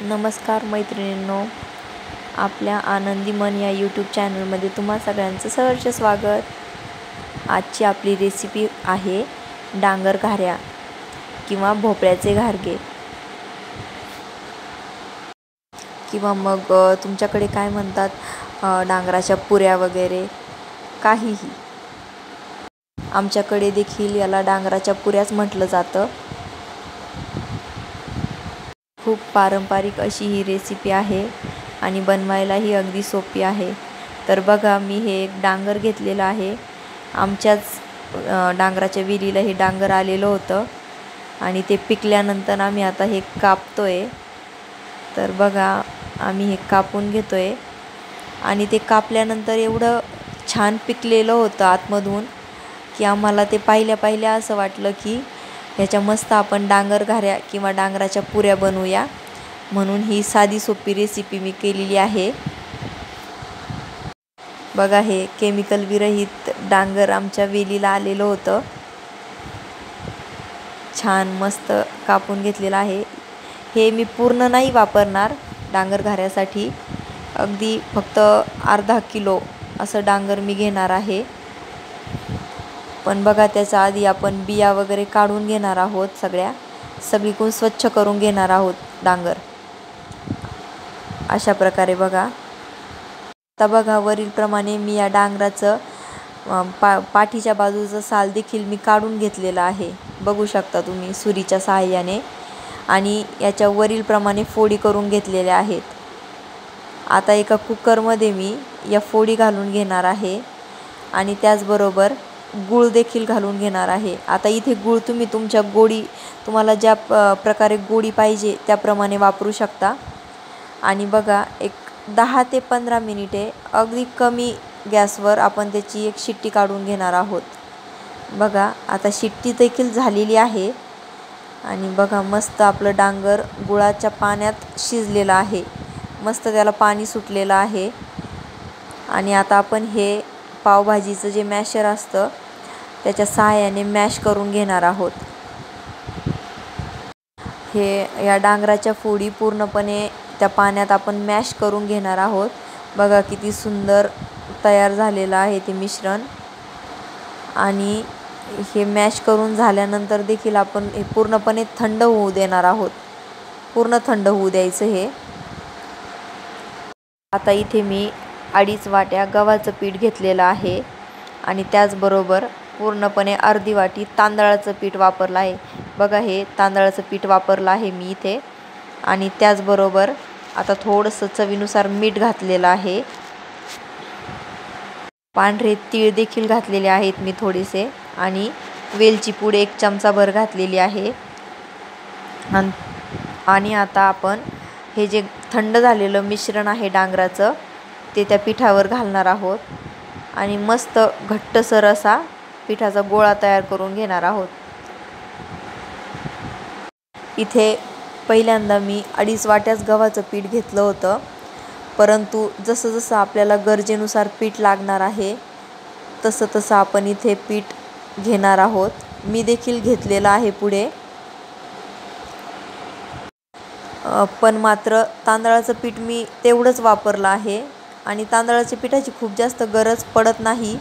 नमस्कार मैत्रिणींनो, आपल्या आनंदी मन या यूट्यूब चॅनलमध्ये तुम्हा सगळ्यांचं सहर्ष स्वागत। आजची आपली रेसिपी आहे डांगर घाऱ्या किंवा भोपळ्याचे घारगे, किंवा मग तुमच्याकडे काय म्हणतात डांगराच्या पुऱ्या वगैरे काहीही। आमच्याकडे देखील याला डांगराच्या पुऱ्याच म्हटलं जातं। खूप पारंपरिक अशी ही रेसिपी आहे आणि बनवायलाही अगदी सोपी आहे। तर बघा, मी हे एक डांगर घेतलेलं आहे। आमच्याच डांगराच्या वेलीला हे डांगर आलेलं होतं आणि ते पिकल्यानंतर आम्ही आता हे कापतोय। तर बघा, आम्ही हे कापून घेतोय आणि ते कापल्यानंतर एवढं छान पिकलेलं होतं आतमधून की आम्हाला ते पाहिल्या असं वाटलं की ह्याच्या मस्त आपण डांगर घाऱ्या किंवा डांगराच्या पुऱ्या बनवूया, म्हणून ही साधी सोपी रेसिपी मी केलेली आहे। बघा, हे केमिकल विरहित डांगर आमच्या वेलीला आलेलं होतं। छान मस्त कापून घेतलेलं आहे। हे मी पूर्ण नाही वापरणार डांगर घाऱ्यासाठी, अगदी फक्त अर्धा किलो असं डांगर मी घेणार आहे। पण बघा, त्याच्या आधी आपण बिया वगैरे काढून घेणार आहोत। सगळीकडून स्वच्छ करून घेणार आहोत डांगर, अशा प्रकारे बघा। आता बघा, वरीलप्रमाणे मी या डांगराचं पाठीच्या बाजूचं साल देखील मी काढून घेतलेलं आहे, बघू शकता तुम्ही सुरीच्या सहाय्याने, आणि याच्या वरीलप्रमाणे फोडी करून घेतलेल्या आहेत। आता एका कुकरमध्ये मी या फोडी घालून घेणार आहे आणि त्याचबरोबर गूळ देखील घालून घेणार आहे। आता इथे गूळ तुम्ही तुमच्या तुम्हाला ज्या प्रकारे गोडी पाहिजे त्याप्रमाणे वापरू शकता। आणि बघा, एक 10 ते 15 मिनिटे अगदी कमी गॅसवर आपण त्याची एक शिट्टी काढून घेणार आहोत। बघा, आता शिट्टी देखील झालेली आहे आणि बघा, मस्त आपलं डांगर गुळाच्या पाण्यात शिजलेलं आहे, मस्त त्याला पाणी सुटलेलं आहे। आणि आता आपण हे पावभाजीचं जे मॅशर असतं त्याच्या सहाय्याने मॅश करून घेणार आहोत। या डांगराच्या फोडी पूर्णपणे त्या पाण्यात आपण मॅश करून घेणार आहोत। बघा, किती सुंदर तयार झालेलं आहे ते मिश्रण। आणि हे मॅश करून झाल्यानंतर देखील आपण हे पूर्णपणे थंड होऊ देणार आहोत, पूर्ण थंड होऊ द्यायचं हे। आता इथे मी 2.5 वाट्या गव्हाचं पीठ घेतलेलं आहे आणि त्याचबरोबर पूर्णपणे अर्धी वाटी तांदळाचं पीठ वापरलं आहे। बघा, हे तांदळाचं पीठ वापरलं आहे मी इथे। आणि त्याचबरोबर आता थोडंसं चवीनुसार मीठ घातलेलं आहे। पांढरे तीळ देखील घातलेले आहेत मी थोडेसे, आणि वेलची पूड 1 चमचाभर घातलेली आहे। आणि आता आपण हे जे थंड झालेलं मिश्रण आहे डांगराचं ते त्या पिठावर घालणार आहोत आणि मस्त घट्टसर असा पिठाचा गोळा तयार करून घेणार आहोत। इथे पहिल्यांदा मी 2.5 वाट्याच गव्हाचं पीठ घेतलं होतं, परंतु जसं आपल्याला गरजेनुसार पीठ लागणार आहे तसं आपण इथे पीठ घेणार आहोत। मी देखील घेतलेलं आहे पुढे, पण मात्र तांदळाचं पीठ मी तेवढंच वापरलं आहे आणि तांदळाच्या पिठाची खूप जास्त गरज पडत नाही,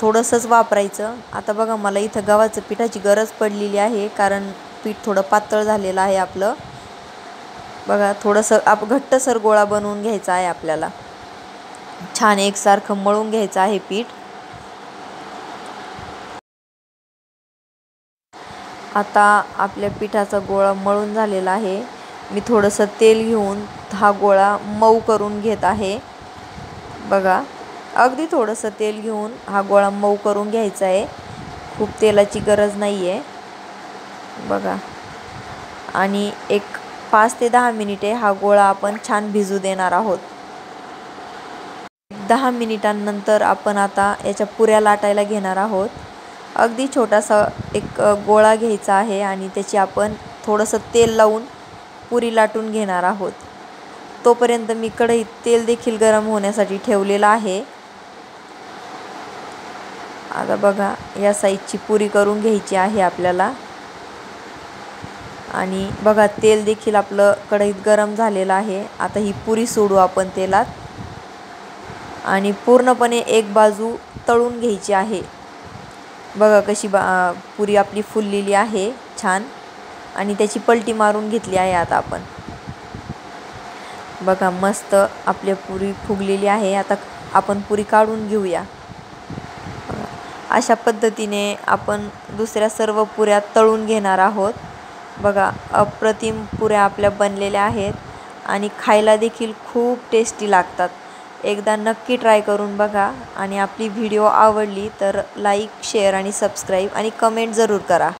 थोडंसंच वापरायचं। आता बघा, मला इथं गव्हाचं पिठाची गरज पडलेली आहे कारण पीठ थोडं पातळ झालेलं आहे आपलं। बघा, थोडंसं घट्टसर गोळा बनवून घ्यायचा आहे आपल्याला, छान एकसारखं मळून घ्यायचं आहे पीठ। आता आपल्या पिठाचा गोळा मळून झालेला आहे। मी थोडंसं तेल घेऊन हा गोळा मऊ करून घेत आहे। बघा, अगदी थोडंसं तेल घेऊन हा गोळा मऊ करून घ्यायचा आहे, खूप तेलाची गरज नाही आहे। बघा, आणि एक 5 ते 10 मिनिटे हा गोळा आपण छान भिजू देणार आहोत। 10 मिनिटांनंतर आपण आता याच्या पुऱ्या लाटायला घेणार आहोत। अगदी छोटासा एक गोळा घ्यायचा आहे आणि त्याची आपण थोडंसं तेल लावून पुरी लाटून घेणार आहोत। तोपर्यंत मी कढईत तेल देखील गरम होण्यासाठी ठेवलेलं आहे। आता बघा, या साईजची पुरी करून घ्यायची आहे आपल्याला। आणि बघा तेल देखील आपलं कढईत गरम झालेलं आहे. आता ही पुरी सोडू आपण तेलात आणि पूर्णपणे एक बाजू तळून घ्यायची आहे. बघा कशी पुरी आपली फुललेली आहे छान आणि त्याची पलटी मारून घेतली आहे. आता आपण बघा मस्त आपली पुरी फुगलेली आहे. आता आपण पुरी काढून घेऊया. अशा पद्धतीने आपण दुसऱ्या सर्व पुऱ्या तळून घेणार आहोत. बघा अप्रतिम पुऱ्या आपल्या बनलेल्या आहेत आणि खायला देखील खूप टेस्टी लागतात. एकदा नक्की ट्राय करून बघा आणि आपली व्हिडिओ आवडली तर लाईक, शेअर आणि सबस्क्राईब आणि कमेंट जरूर करा.